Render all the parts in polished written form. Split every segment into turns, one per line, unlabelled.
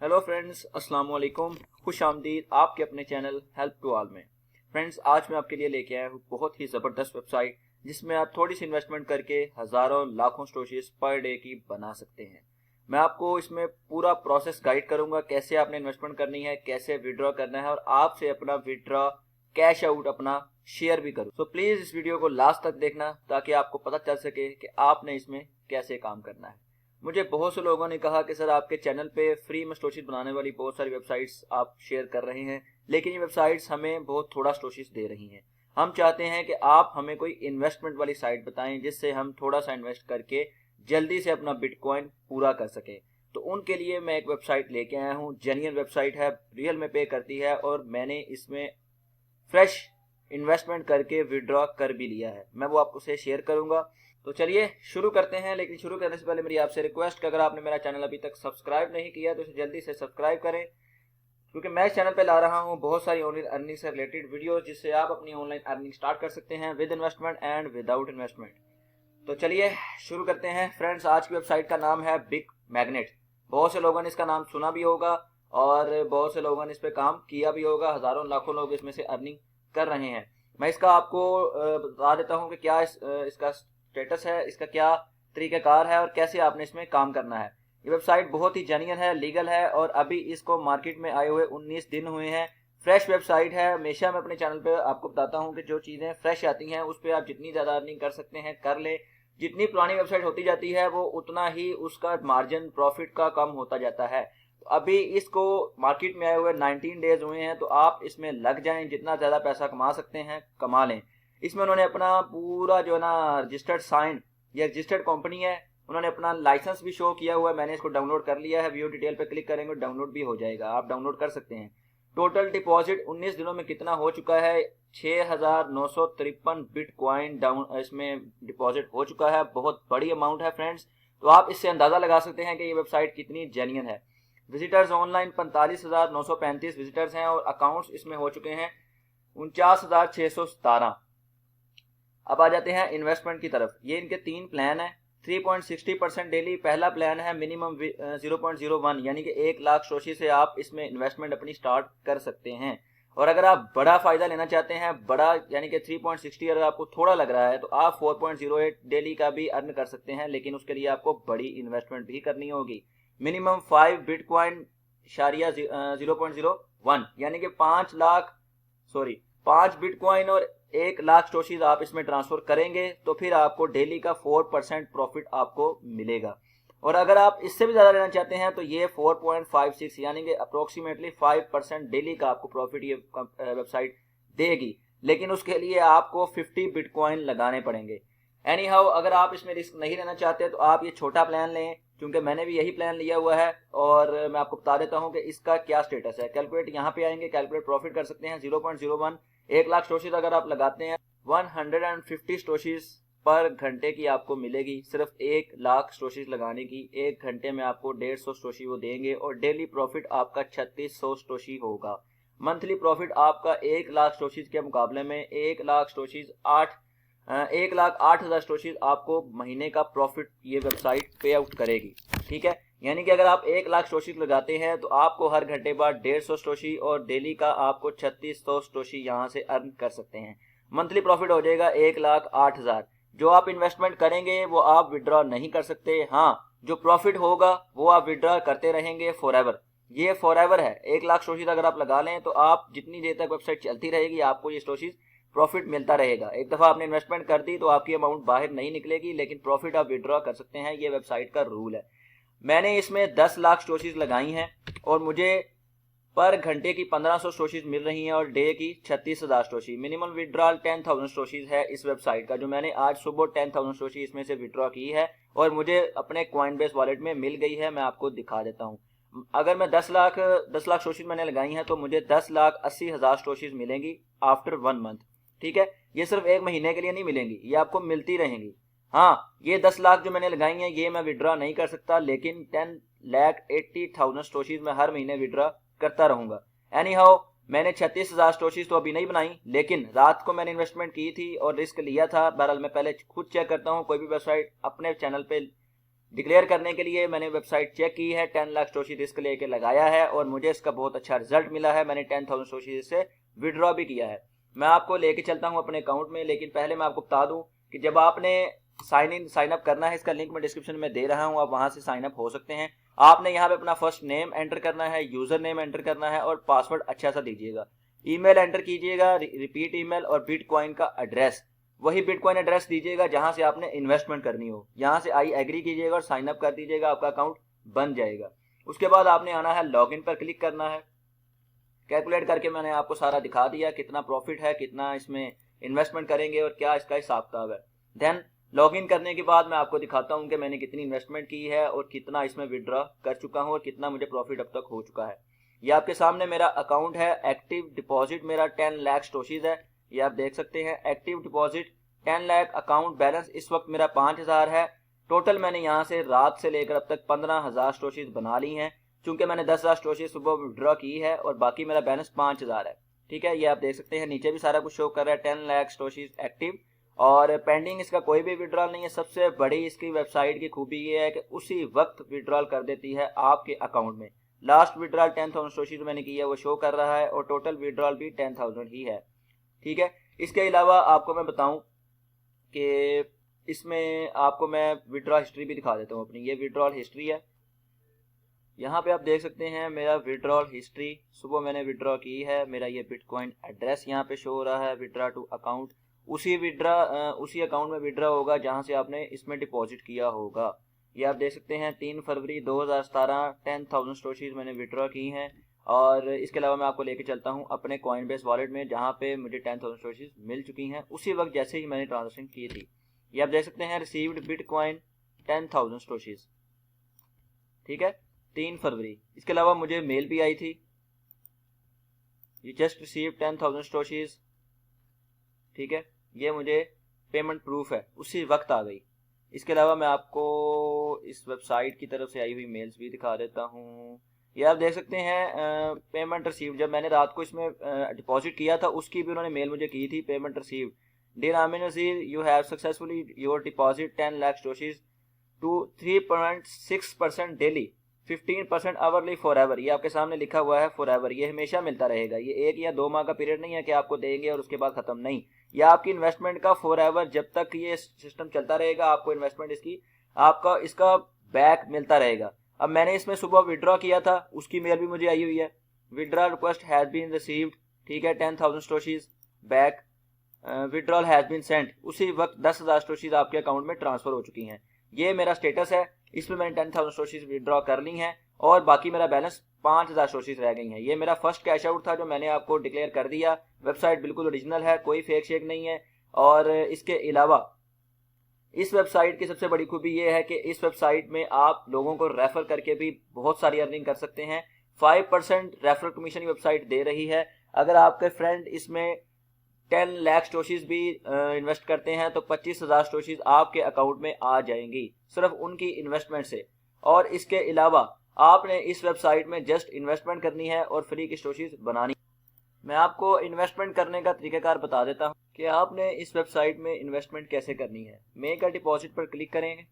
Hello friends, अस्सलाम वालेकुम। खुश आमदीद आपके अपने चैनल हेल्प टू ऑल में। फ्रेंड्स, आज मैं आपके लिए लेके आया हूँ बहुत ही ज़बरदस्त वेबसाइट जिसमें आप थोड़ी सी इन्वेस्टमेंट करके हज़ारों लाखों स्टोरेज पर डे की बना सकते हैं। मैं आपको इसमें पूरा प्रोसेस गाइड करूंगा, कैसे आपने इन्वेस्टमेंट करनी है, कैसे विड्रॉ करना है और आपसे अपना विड्रॉ कैश आउट अपना शेयर भी करूँ। तो प्लीज़ इस वीडियो को लास्ट तक देखना ताकि आपको पता चल सके कि आपने इसमें कैसे काम करना है। मुझे बहुत से लोगों ने कहा कि सर आपके चैनल पे फ्री में स्टोरेज बनाने वाली बहुत सारी वेबसाइट्स आप शेयर कर रहे हैं, लेकिन ये वेबसाइट्स हमें बहुत थोड़ा स्टोरेज दे रही हैं। हम चाहते हैं कि आप हमें कोई इन्वेस्टमेंट वाली साइट बताएं जिससे हम थोड़ा सा इन्वेस्ट करके जल्दी से अपना बिटकॉइन पूरा कर सकें। तो उनके लिए मैं एक वेबसाइट लेके आया हूँ, जेन्युइन वेबसाइट है, रियल में पे करती है और मैंने इसमें फ्रेश इन्वेस्टमेंट करके विड्रॉ कर भी लिया है। मैं वो आपको से शेयर करूंगा। तो चलिए शुरू करते हैं। लेकिन शुरू करने से पहले मेरी आपसे रिक्वेस्ट कि अगर आपने मेरा चैनल अभी तक सब्सक्राइब नहीं किया तो इसे जल्दी से सब्सक्राइब करें, क्योंकि मैं इस चैनल पे ला रहा हूं बहुत सारी ऑनलाइन अर्निंग से रिलेटेड वीडियो जिससे आप अपनी ऑनलाइन अर्निंग स्टार्ट कर सकते हैं with investment and without investment. तो चलिए शुरू करते हैं। फ्रेंड्स, आज की वेबसाइट का नाम है बिग मैग्नेट। बहुत से लोगों ने इसका नाम सुना भी होगा और बहुत से लोगों ने इस पर काम किया भी होगा। हजारों लाखों लोग इसमें से अर्निंग कर रहे हैं। मैं इसका आपको बता देता हूँ कि क्या इसका स्टेटस है, इसका क्या तरीकाकार है और कैसे आपने इसमें काम करना है। ये वेबसाइट बहुत ही जेन्युइन है, लीगल है और अभी इसको मार्केट में आए हुए 19 दिन हुए हैं। फ्रेश वेबसाइट है। हमेशा मैं अपने चैनल पे आपको बताता हूँ कि जो चीज़ें फ्रेश आती हैं उस पर आप जितनी ज़्यादा अर्निंग कर सकते हैं कर ले। जितनी पुरानी वेबसाइट होती जाती है वो उतना ही उसका मार्जिन प्रॉफिट का कम होता जाता है। तो अभी इसको मार्केट में आए हुए 19 डेज हुए हैं, तो आप इसमें लग जाएं, जितना ज़्यादा पैसा कमा सकते हैं कमा लें। इसमें उन्होंने अपना पूरा जो है ना रजिस्टर्ड साइन, ये रजिस्टर्ड कंपनी है, उन्होंने अपना लाइसेंस भी शो किया हुआ है। मैंने इसको डाउनलोड कर लिया है। व्यू डिटेल पे क्लिक करेंगे डाउनलोड भी हो जाएगा, आप डाउनलोड कर सकते हैं। टोटल डिपॉजिट 19 दिनों में कितना हो चुका है? 6,953 बिटकॉइन डाउन इसमें डिपॉजिट हो चुका है। बहुत बड़ी अमाउंट है फ्रेंड्स। तो आप इससे अंदाजा लगा सकते हैं कि ये वेबसाइट कितनी जेन्युइन है। विजिटर्स ऑनलाइन 45,935 विजिटर्स हैं और अकाउंट्स इसमें हो चुके हैं 49,617। अब आ जाते हैं इन्वेस्टमेंट की तरफ। ये इनके 3 प्लान है। 3.60% डेली पहला प्लान है। मिनिमम 0.01 यानी कि 1 लाख स्टोशी से आप इसमें इन्वेस्टमेंट अपनी स्टार्ट कर सकते हैं। और अगर आप बड़ा फायदा लेना चाहते हैं, बड़ा यानी कि 3.60 अगर आपको थोड़ा लग रहा है तो आप 4.08 डेली का भी अर्न कर सकते हैं, लेकिन उसके लिए आपको बड़ी इन्वेस्टमेंट भी करनी होगी। मिनिमम 5 बिटकॉइन शारिया 0.01 यानी कि 5 बिटकॉइन और 1 लाख स्टोशीज आप इसमें ट्रांसफर करेंगे तो फिर आपको डेली का 4% प्रॉफिट आपको मिलेगा। और अगर आप इससे भी ज्यादा लेना चाहते हैं तो ये 4.56 यानी कि अप्रोक्सीमेटली 5% डेली का आपको प्रॉफिट ये वेबसाइट देगी, लेकिन उसके लिए आपको 50 बिटकॉइन लगाने पड़ेंगे। एनी हाउ, अगर आप इसमें रिस्क नहीं लेना चाहते तो आप ये छोटा प्लान लें, क्योंकि मैंने भी यही प्लान लिया हुआ है। और मैं आपको बता देता हूं कि इसका क्या स्टेटस है। कैलकुलेट यहाँ पे आएंगे, कैलकुलेट प्रॉफिट कर सकते हैं 0.01। 1 लाख स्टोशीज अगर आप लगाते हैं 150 स्टोशीज पर घंटे की आपको मिलेगी। सिर्फ 1 लाख स्टोशीज लगाने की 1 घंटे में आपको 150 स्टोशी वो देंगे और डेली प्रॉफिट आपका 3600 स्टोशी होगा। मंथली प्रॉफिट आपका 1 लाख स्टोशीज के मुकाबले में 1 लाख स्टोशीज 1,08,000 स्टोशीज आपको महीने का प्रॉफिट ये वेबसाइट पे आउट करेगी। ठीक है, यानी कि अगर आप 1 लाख स्टोशीज लगाते हैं तो आपको हर घंटे बाद 150 स्टोशी और डेली का आपको 3600 स्टोशी यहाँ से अर्न कर सकते हैं। मंथली प्रॉफिट हो जाएगा 1,08,000। जो आप इन्वेस्टमेंट करेंगे वो आप विड्रॉ नहीं कर सकते। हाँ, जो प्रॉफिट होगा वो आप विड्रॉ करते रहेंगे फॉरएवर। ये फॉरएवर है। 1 लाख स्टोशीज अगर आप लगा लें तो आप जितनी देर तक वेबसाइट चलती रहेगी आपको ये स्टोशीज प्रॉफिट मिलता रहेगा। एक दफा आपने इन्वेस्टमेंट कर दी तो आपकी अमाउंट बाहर नहीं निकलेगी, लेकिन प्रॉफिट आप विड्रॉ कर सकते हैं। ये वेबसाइट का रूल है। मैंने इसमें 10 लाख स्टोशीज लगाई हैं और मुझे पर घंटे की 1500 स्टोशीज मिल रही हैं और डे की 36,000 स्टोशी। मिनिमम विड्रॉल 10,000 स्टोशीज है इस वेबसाइट का, जो मैंने आज सुबह 10,000 स्टोशी इसमें से विड्रॉ की है और मुझे अपने कॉइनबेस वॉलेट में मिल गई है। मैं आपको दिखा देता हूँ। अगर मैं 10 लाख स्टोशीज मैंने लगाई हैं तो मुझे 10,80,000 स्टोशीज मिलेंगी आफ्टर 1 मंथ। ठीक है, ये सिर्फ 1 महीने के लिए नहीं मिलेंगी, ये आपको मिलती रहेंगी। हाँ, ये 10 लाख जो मैंने लगाई हैं ये मैं विड्रॉ नहीं कर सकता, लेकिन 10,80,000 स्टोशीज मैं हर महीने विड्रॉ करता रहूंगा। एनी हाउ, मैंने 36,000 स्टोशीज तो अभी नहीं बनाई, लेकिन रात को मैंने इन्वेस्टमेंट की थी और रिस्क लिया था। बहरहाल मैं पहले खुद चेक करता हूँ, कोई भी वेबसाइट अपने चैनल पे डिक्लेयर करने के लिए मैंने वेबसाइट चेक की है, 10 लाख स्टोशी रिस्क लेके लगाया है और मुझे इसका बहुत अच्छा रिजल्ट मिला है। मैंने 10,000 स्टोशी से विड्रॉ भी किया है। मैं आपको लेके चलता हूं अपने अकाउंट में, लेकिन पहले मैं आपको बता दूं कि जब आपने साइन अप करना है, इसका लिंक मैं डिस्क्रिप्शन में दे रहा हूं, आप वहां से साइन अप हो सकते हैं। आपने यहाँ पे अपना फर्स्ट नेम एंटर करना है, यूजर नेम एंटर करना है और पासवर्ड अच्छा सा दीजिएगा। ईमेल एंटर कीजिएगा, रिपीट ईमेल और बिटकॉइन का एड्रेस, वही बिटकॉइन एड्रेस दीजिएगा जहां से आपने इन्वेस्टमेंट करनी हो। यहां से आई एग्री कीजिएगा और साइन अप कर दीजिएगा, आपका अकाउंट बन जाएगा। उसके बाद आपने आना है, लॉगिन पर क्लिक करना है। कैलकुलेट करके मैंने आपको सारा दिखा दिया, कितना प्रॉफिट है, कितना इसमें इन्वेस्टमेंट करेंगे और क्या इसका हिसाब किताब है। देन लॉगिन करने के बाद मैं आपको दिखाता हूं कि मैंने कितनी इन्वेस्टमेंट की है और कितना इसमें विड्रॉ कर चुका हूं और कितना मुझे प्रॉफिट अब तक हो चुका है। ये आपके सामने मेरा अकाउंट है। एक्टिव डिपॉजिट मेरा 10 लाख स्टोशीज है, ये आप देख सकते हैं। Active deposit 10 lakh, account balance इस वक्त मेरा 5,000 है। टोटल मैंने यहाँ से रात से लेकर अब तक 15,000 स्टोशीज बना ली हैं, चूंकि मैंने 10,000 स्टोशीज सुबह विड्रॉ की है और बाकी मेरा बैलेंस 5,000 है। ठीक है, ये आप देख सकते हैं, नीचे भी सारा कुछ शो कर रहा है। 10 लाख स्टोशीज एक्टिव और पेंडिंग इसका कोई भी विड्रॉल नहीं है। सबसे बड़ी इसकी वेबसाइट की खूबी ये है कि उसी वक्त विड्रॉल कर देती है आपके अकाउंट में। लास्ट विड्रॉल 10,000 स्टोशीज मैंने की है वो शो कर रहा है और टोटल विड्रॉल भी 10,000 ही है। ठीक है, इसके अलावा आपको मैं बताऊं कि इसमें आपको मैं विड्रॉल हिस्ट्री भी दिखा देता हूं अपनी। ये विड्रॉल हिस्ट्री है, यहाँ पे आप देख सकते हैं मेरा विड्रॉल हिस्ट्री। सुबह मैंने विड्रॉ की है, मेरा ये बिटकॉइन एड्रेस यहाँ पे शो हो रहा है, विड्रॉ टू अकाउंट। उसी अकाउंट में विड्रॉ होगा जहाँ से आपने इसमें डिपॉजिट किया होगा। ये आप देख सकते हैं 3 फरवरी 2017 10,000 स्टोशीज मैंने विड्रॉ की हैं। और इसके अलावा मैं आपको लेके चलता हूँ अपने कॉइनबेस वॉलेट में, जहाँ पे मुझे 10,000 स्टोशीज मिल चुकी हैं उसी वक्त जैसे ही मैंने ट्रांजेक्शन की थी। ये आप देख सकते हैं रिसीव्ड बिटकॉइन 10,000 स्टोशीज। ठीक है, 3 फरवरी। इसके अलावा मुझे मेल भी आई थी, यू जस्ट रिसीव 10,000 स्टोशीज। ठीक है, ये मुझे पेमेंट प्रूफ है, उसी वक्त आ गई। इसके अलावा मैं आपको इस वेबसाइट की तरफ से आई हुई मेल्स भी दिखा देता हूँ। ये आप देख सकते हैं पेमेंट रिसीव, जब मैंने रात को इसमें डिपॉजिट किया था उसकी भी उन्होंने मेल मुझे की थी। Payment receive, dear Aamir Nazir, you have successfully your deposit 10 lakh stoshies to 3.6% डेली, 15% आवरली फॉर एवर। ये आपके सामने लिखा हुआ है फॉर एवर, ये हमेशा मिलता रहेगा। ये 1 या 2 माह का पीरियड नहीं है कि आपको देंगे और उसके बाद खत्म, नहीं। ये आपकी इन्वेस्टमेंट का फॉर एवर, जब तक ये सिस्टम चलता रहेगा आपको इन्वेस्टमेंट आपका इसका बैक मिलता रहेगा। अब मैंने इसमें सुबह विड्रॉ किया था, उसकी मेल भी मुझे आई हुई है, withdraw request has been received. ठीक है, 10,000 stoshies back, withdrawal has been sent. उसी वक्त 10,000 स्टोशीज आपके अकाउंट में ट्रांसफर हो चुकी हैं। ये मेरा स्टेटस है, इसमें मैंने 10,000 स्टोशीज विड्रॉ कर ली हैं और बाकी मेरा बैलेंस 5,000 स्टोशीज रह गई हैं। ये मेरा फर्स्ट कैश आउट था जो मैंने आपको डिक्लेयर कर दिया। वेबसाइट बिल्कुल ओरिजिनल है, कोई फेक शेक नहीं है। और इसके अलावा इस वेबसाइट की सबसे बड़ी खूबी ये है कि इस वेबसाइट में आप लोगों को रेफर करके भी बहुत सारी अर्निंग कर सकते हैं। 5% रेफरल कमीशन वेबसाइट दे रही है। अगर आपके फ्रेंड इसमें 10 लाख स्टोशीज भी इन्वेस्ट करते हैं तो 25,000 स्टोशीज आपके अकाउंट में आ जाएंगी सिर्फ उनकी इन्वेस्टमेंट से। और इसके अलावा आपने इस वेबसाइट में जस्ट इन्वेस्टमेंट करनी है और फ्री की स्टोशीज बनानी। मैं आपको इन्वेस्टमेंट करने का तरीकाकार बता देता हूं कि आपने इस वेबसाइट में इन्वेस्टमेंट कैसे करनी है। मेक अ डिपॉजिट पर क्लिक करेंगे,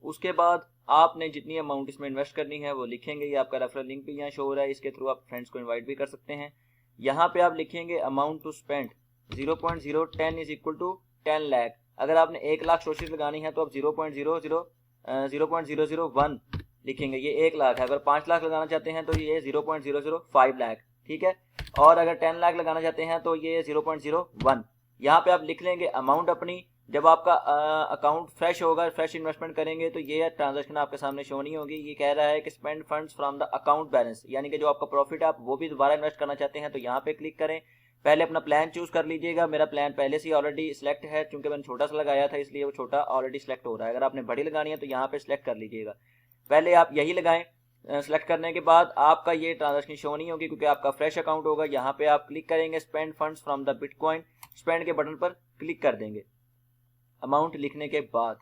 उसके बाद आपने जितनी अमाउंट इसमें इन्वेस्ट करनी है वो लिखेंगे। ये आपका रेफरल लिंक भी यहाँ शो हो रहा है, इसके थ्रू आप फ्रेंड्स को इन्वाइट भी कर सकते हैं। यहाँ पे आप लिखेंगे amount to spend 0.010 is equal to 10 lakh. अगर आपने 1 लाख स्टोशीज लगानी है तो आप 0.001 लिखेंगे, ये 1 लाख है। अगर 5 लाख लगाना चाहते हैं तो ये 0.005 लाख। ठीक है, और अगर 10 लाख लगाना चाहते हैं तो ये 0.01। यहाँ पे आप लिख लेंगे अमाउंट अपनी। जब आपका अकाउंट फ्रेश होगा, फ्रेश इन्वेस्टमेंट करेंगे तो ये ट्रांजैक्शन आपके सामने शो नहीं होगी। ये कह रहा है कि spend funds from the account balance, यानी कि जो आपका प्रॉफिट है आप वो भी दोबारा इन्वेस्ट करना चाहते हैं तो यहाँ पे क्लिक करें। पहले अपना प्लान चूज कर लीजिएगा। मेरा प्लान पहले से ऑलरेडी सिलेक्ट है, चूंकि मैंने छोटा सा लगाया था इसलिए वो छोटा ऑलरेडी सिलेक्ट हो रहा है। अगर आपने बड़ी लगानी है तो यहाँ पे सिलेक्ट कर लीजिएगा। पहले आप यही लगाएं। सेलेक्ट करने के बाद आपका ये ट्रांजैक्शन शो नहीं होगी क्योंकि आपका फ्रेश अकाउंट होगा। यहाँ पे आप क्लिक करेंगे spend funds from the bitcoin, spend के बटन पर क्लिक कर देंगे। अमाउंट लिखने के बाद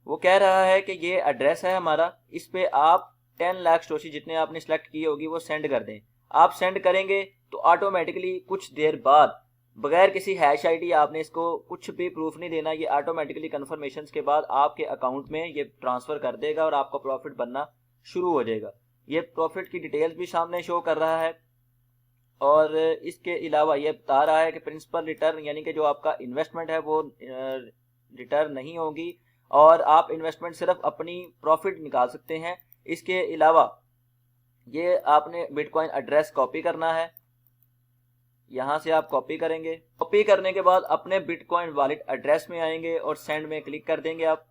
वो कह रहा है कि ये एड्रेस है हमारा, इस पे आप 10 लाख स्टोशी जितने आपने सेलेक्ट की होगी वो सेंड कर दें। आप सेंड करेंगे तो ऑटोमेटिकली कुछ देर बाद बगैर किसी हैश आईडी आपने इसको कुछ भी प्रूफ नहीं देना, ये ऑटोमेटिकली कन्फर्मेशन के बाद आपके अकाउंट में ये ट्रांसफर कर देगा और आपका प्रॉफिट बनना शुरू हो जाएगा। ये प्रॉफिट की डिटेल्स भी सामने शो कर रहा है और इसके अलावा ये बता रहा है कि प्रिंसिपल रिटर्न यानी कि जो आपका इन्वेस्टमेंट है वो रिटर्न नहीं होगी और आप इन्वेस्टमेंट सिर्फ अपनी प्रॉफिट निकाल सकते हैं। इसके अलावा ये आपने बिटकॉइन एड्रेस कॉपी करना है, यहां से आप कॉपी करेंगे। कॉपी करने के बाद अपने बिटकॉइन वॉलेट एड्रेस में आएंगे और सेंड में क्लिक कर देंगे। आप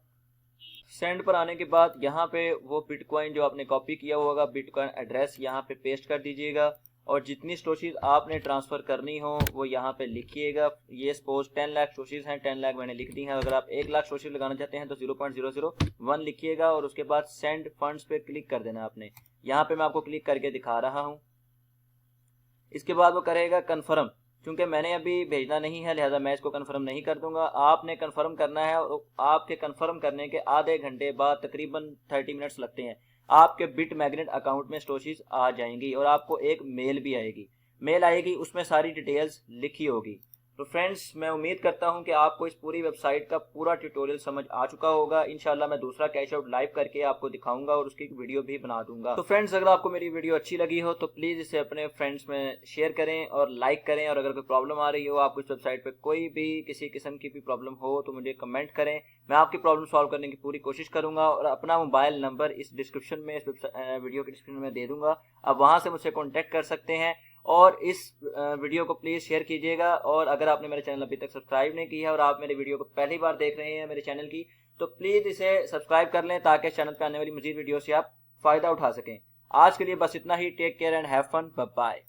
सेंड पर आने के बाद यहाँ पे वो बिटकॉइन जो आपने कॉपी किया होगा बिटकॉइन एड्रेस यहाँ पे पेस्ट कर दीजिएगा और जितनी स्टोशीज आपने ट्रांसफर करनी हो वो यहाँ पे लिखिएगा। ये सपोज 10 लाख स्टोशीज हैं, 10 लाख मैंने लिख दी हैं। अगर आप 1 लाख स्टोशीज लगाना चाहते हैं तो 0.001 लिखिएगा और उसके बाद सेंड फंड्स पे क्लिक कर देना आपने। यहाँ पे मैं आपको क्लिक करके दिखा रहा हूँ। इसके बाद वो करेगा कन्फर्म। क्योंकि मैंने अभी भेजना नहीं है लिहाजा मैं इसको कन्फर्म नहीं कर दूंगा। आपने कन्फर्म करना है और आपके कन्फर्म करने के आधे घंटे बाद तकरीबन 30 मिनट्स लगते हैं आपके बिट मैग्नेट अकाउंट में स्टोशीज आ जाएंगी और आपको एक मेल भी आएगी। मेल आएगी उसमें सारी डिटेल्स लिखी होगी। तो फ्रेंड्स मैं उम्मीद करता हूं कि आपको इस पूरी वेबसाइट का पूरा ट्यूटोरियल समझ आ चुका होगा। इंशाल्लाह मैं दूसरा कैश आउट लाइव करके आपको दिखाऊंगा और उसकी वीडियो भी बना दूंगा। तो फ्रेंड्स अगर आपको मेरी वीडियो अच्छी लगी हो तो प्लीज़ इसे अपने फ्रेंड्स में शेयर करें और लाइक करें और अगर कोई प्रॉब्लम आ रही हो आपको इस वेबसाइट पर कोई भी किसी किस्म की भी प्रॉब्लम हो तो मुझे कमेंट करें, मैं आपकी प्रॉब्लम सॉल्व करने की पूरी कोशिश करूंगा और अपना मोबाइल नंबर इस डिस्क्रिप्शन में इस वीडियो के डिस्क्रिप्शन में दे दूंगा। आप वहां से मुझसे कॉन्टैक्ट कर सकते हैं और इस वीडियो को प्लीज़ शेयर कीजिएगा। और अगर आपने मेरे चैनल अभी तक सब्सक्राइब नहीं किया है और आप मेरे वीडियो को पहली बार देख रहे हैं मेरे चैनल की तो प्लीज़ इसे सब्सक्राइब कर लें ताकि चैनल पर आने वाली मजीद वीडियो से आप फ़ायदा उठा सकें। आज के लिए बस इतना ही। Take care and have fun, bye bye.